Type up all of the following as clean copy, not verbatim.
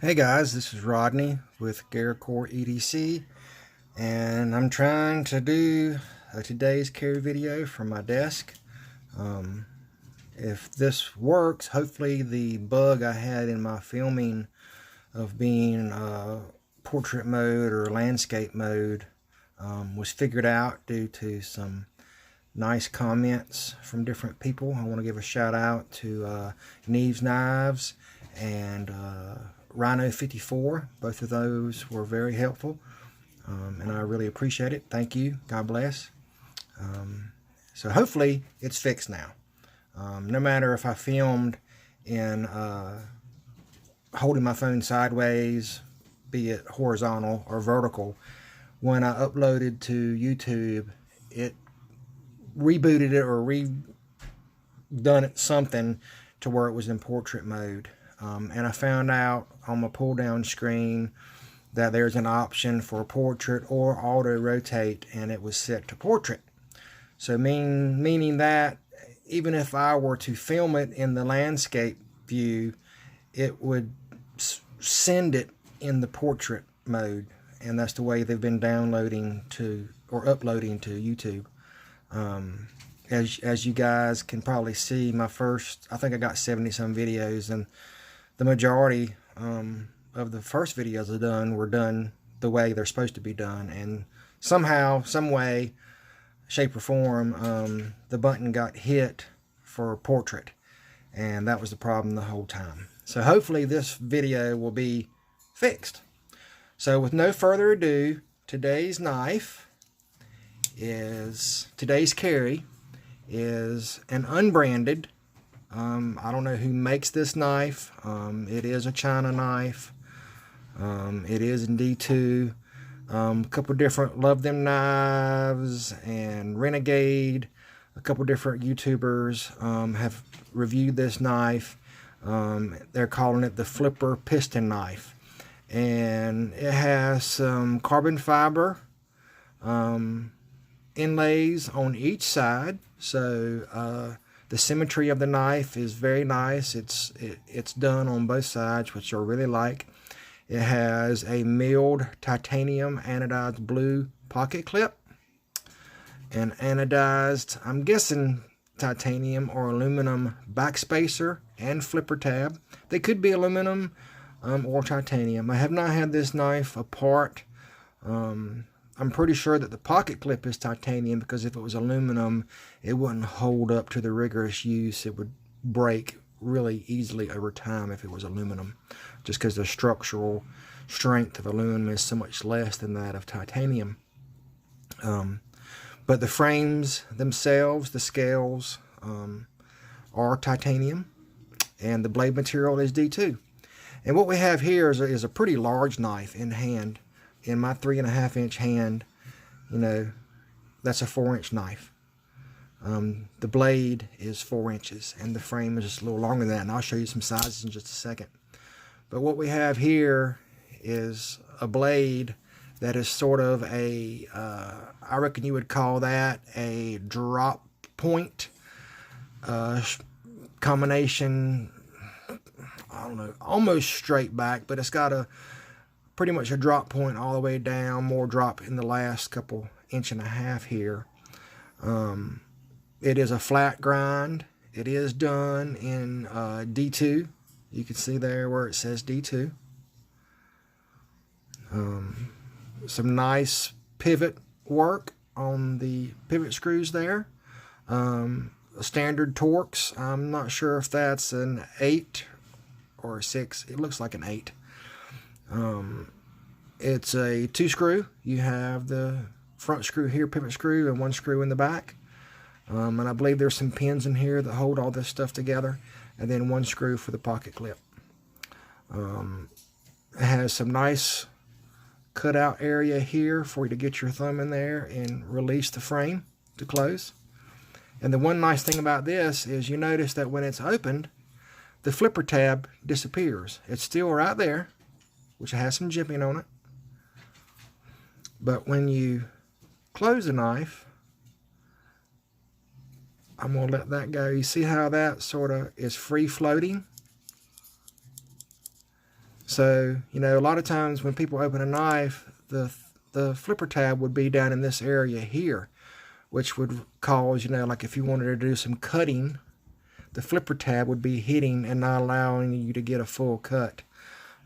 Hey guys, this is Rodney with GaraCore EDC, and I'm trying to do today's carry video from my desk. If this works, hopefully the bug I had in my filming of being portrait mode or landscape mode was figured out due to some nice comments from different people. I want to give a shout out to Neves Knives and Rhino 54. Both of those were very helpful, and I really appreciate it. Thank you. God bless. So hopefully it's fixed now. No matter if I filmed in holding my phone sideways, be it horizontal or vertical, when I uploaded to YouTube, it rebooted it or redone it something to where it was in portrait mode. And I found out on my pull down screen that there's an option for portrait or auto rotate, and it was set to portrait. So meaning that even if I were to film it in the landscape view, it would send it in the portrait mode, and that's the way they've been downloading to or uploading to YouTube. As you guys can probably see, my first, I think I got 70 some videos, and the majority of the first videos were done the way they're supposed to be done, and somehow, some way, shape or form, the button got hit for portrait, and that was the problem the whole time. So hopefully this video will be fixed. So with no further ado, today's carry is an unbranded. I don't know who makes this knife. It is a China knife. It is in D2. A couple different Love Them Knives and Renegade. A couple different YouTubers have reviewed this knife. They're calling it the Flipper Piston knife. And it has some carbon fiber inlays on each side. So the symmetry of the knife is very nice. It's done on both sides, which I really like. It has a milled titanium anodized blue pocket clip, an anodized, I'm guessing titanium or aluminum backspacer and flipper tab. They could be aluminum or titanium. I have not had this knife apart. I'm pretty sure that the pocket clip is titanium, because if it was aluminum, it wouldn't hold up to the rigorous use. It would break really easily over time if it was aluminum, just because the structural strength of aluminum is so much less than that of titanium. But the frames themselves, the scales, are titanium, and the blade material is D2. And what we have here is a pretty large knife in hand. In my 3.5 inch hand, you know, that's a 4-inch knife. The blade is 4 inches, and the frame is just a little longer than that, and I'll show you some sizes in just a second. But what we have here is a blade that is sort of a, I reckon you would call that a drop point combination. I don't know, almost straight back, but it's got pretty much a drop point all the way down, more drop in the last couple 1.5 inches here. It is a flat grind. It is done in D2. You can see there where it says D2. Some nice pivot work on the pivot screws there. Standard Torx. I'm not sure if that's an 8 or a 6. It looks like an 8. It's a 2-screw. You have the front screw here, pivot screw, and 1 screw in the back. And I believe there's some pins in here that hold all this stuff together, and then 1 screw for the pocket clip. It has some nice cutout area here for you to get your thumb in there and release the frame to close. And the one nice thing about this is you notice that when it's opened, the flipper tab disappears. It's still right there, which has some jimping on it. But when you close the knife, I'm going to let that go. You see how that sort of is free floating? So, you know, a lot of times when people open a knife, the flipper tab would be down in this area here, which would cause, you know, like if you wanted to do some cutting, the flipper tab would be hitting and not allowing you to get a full cut.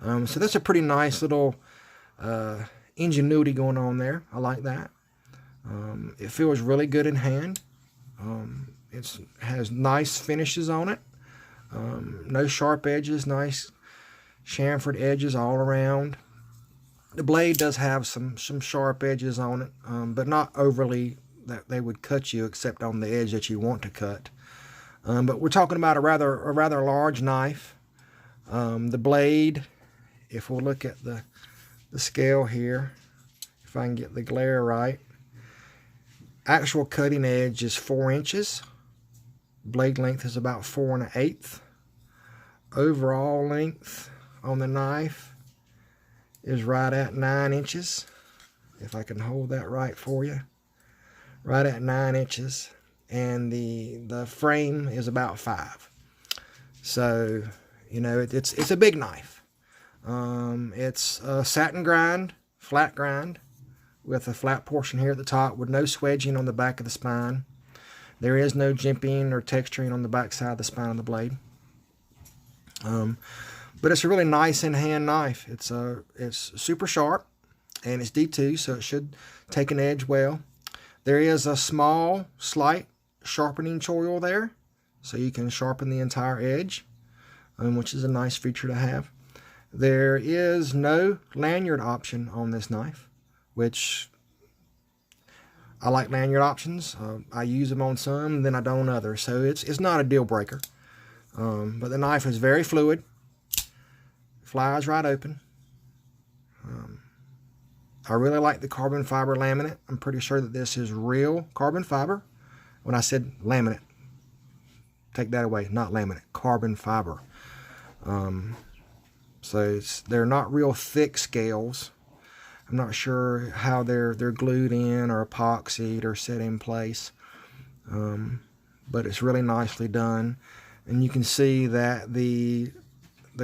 So that's a pretty nice little ingenuity going on there. I like that. It feels really good in hand. It has nice finishes on it. No sharp edges, nice chamfered edges all around. The blade does have some sharp edges on it, but not overly that they would cut you, except on the edge that you want to cut. But we're talking about a rather large knife. The blade, if we'll look at the scale here, if I can get the glare right, actual cutting edge is 4 inches. Blade length is about 4 1/8. Overall length on the knife is right at 9 inches. If I can hold that right for you. Right at 9 inches. And the frame is about 5. So, you know, it's a big knife. It's a satin grind, flat grind, with a flat portion here at the top with no swedging on the back of the spine. There is no jimping or texturing on the back side of the spine of the blade. But it's a really nice in-hand knife. It's super sharp, and it's D2, so it should take an edge well. There is a small, slight sharpening choil there, so you can sharpen the entire edge, which is a nice feature to have. There is no lanyard option on this knife, which I like lanyard options. I use them on some, then I don't on others, so it's not a deal breaker. But the knife is very fluid, flies right open. I really like the carbon fiber laminate. I'm pretty sure that this is real carbon fiber. When I said laminate, take that away, not laminate, carbon fiber. So they're not real thick scales. I'm not sure how they're glued in or epoxied or set in place, but it's really nicely done. And you can see that the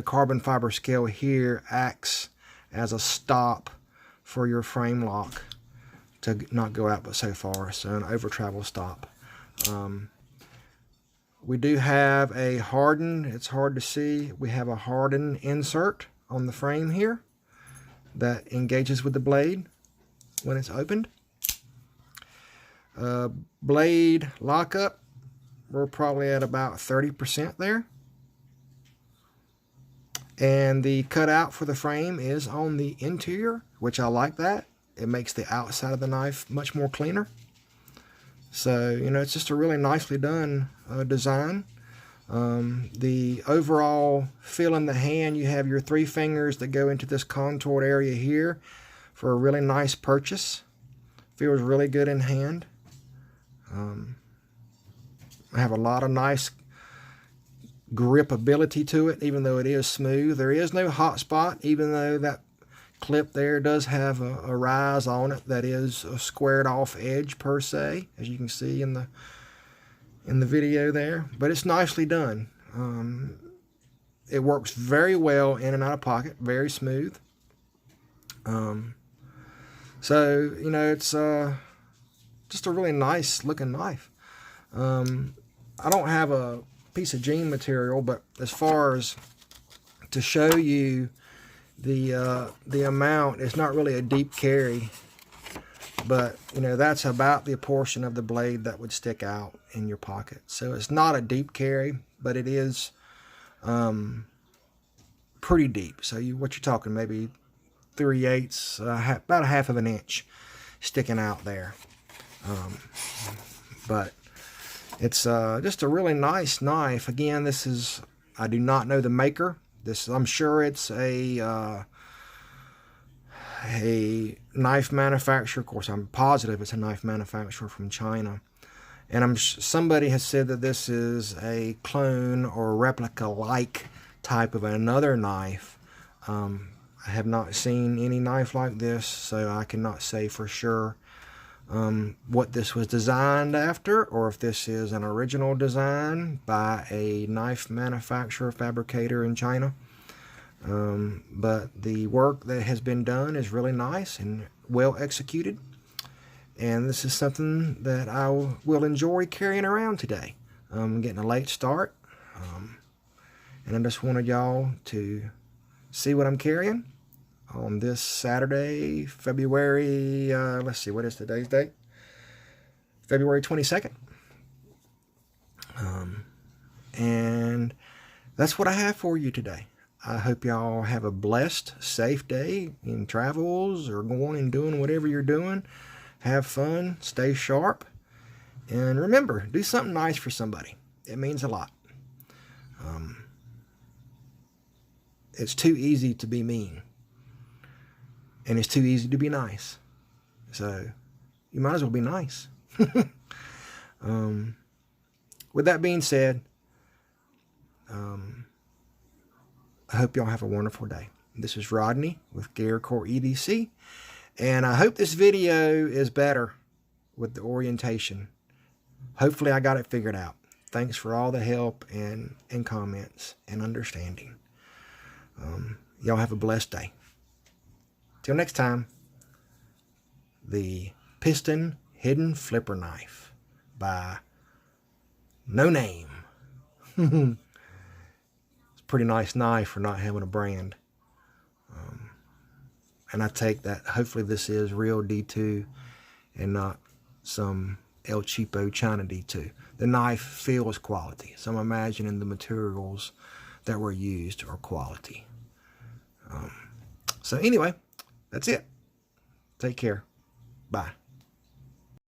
carbon fiber scale here acts as a stop for your frame lock to not go out but so far, so an over travel stop. We do have a hardened, it's hard to see, we have a hardened insert on the frame here that engages with the blade when it's opened. Blade lockup, we're probably at about 30% there. And the cutout for the frame is on the interior, which I like that. It makes the outside of the knife much more cleaner. So, you know, it's just a really nicely done design. The overall feel in the hand, you have your 3 fingers that go into this contoured area here for a really nice purchase. Feels really good in hand. I have a lot of nice grip ability to it, even though it is smooth. There is no hot spot, even though that clip there does have a rise on it that is a squared off edge per se, as you can see in the video there. But it's nicely done. It works very well in and out of pocket, very smooth. So, you know, it's just a really nice looking knife. I don't have a piece of jean material, but as far as to show you the amount, it's not really a deep carry, but you know, that's about the portion of the blade that would stick out in your pocket. So it's not a deep carry, but it is pretty deep. So what you're talking, maybe 3/8, about a half of an inch sticking out there. But it's just a really nice knife. Again, this is, I do not know the maker. I'm sure it's a knife manufacturer. Of course, I'm positive it's a knife manufacturer from China. And somebody has said that this is a clone or replica-like type of another knife. I have not seen any knife like this, so I cannot say for sure what this was designed after, or if this is an original design by a knife manufacturer, fabricator in China. But the work that has been done is really nice and well executed. And this is something that I will enjoy carrying around today. I'm getting a late start. And I just wanted y'all to see what I'm carrying on this Saturday, February, let's see, what is today's date? February 22nd. And that's what I have for you today. I hope y'all have a blessed, safe day in travels or going and doing whatever you're doing. Have fun, stay sharp, and remember, do something nice for somebody. It means a lot. It's too easy to be mean, and it's too easy to be nice. So you might as well be nice. With that being said, I hope y'all have a wonderful day. This is Rodney with GearCore EDC, and I hope this video is better with the orientation. Hopefully I got it figured out. Thanks for all the help and comments and understanding. Y'all have a blessed day. Till next time, the Piston Hidden Flipper Knife by No Name. It's a pretty nice knife for not having a brand. And I take that, hopefully this is real D2 and not some El Cheapo China D2. The knife feels quality, so I'm imagining the materials that were used are quality. So anyway, that's it. Take care. Bye.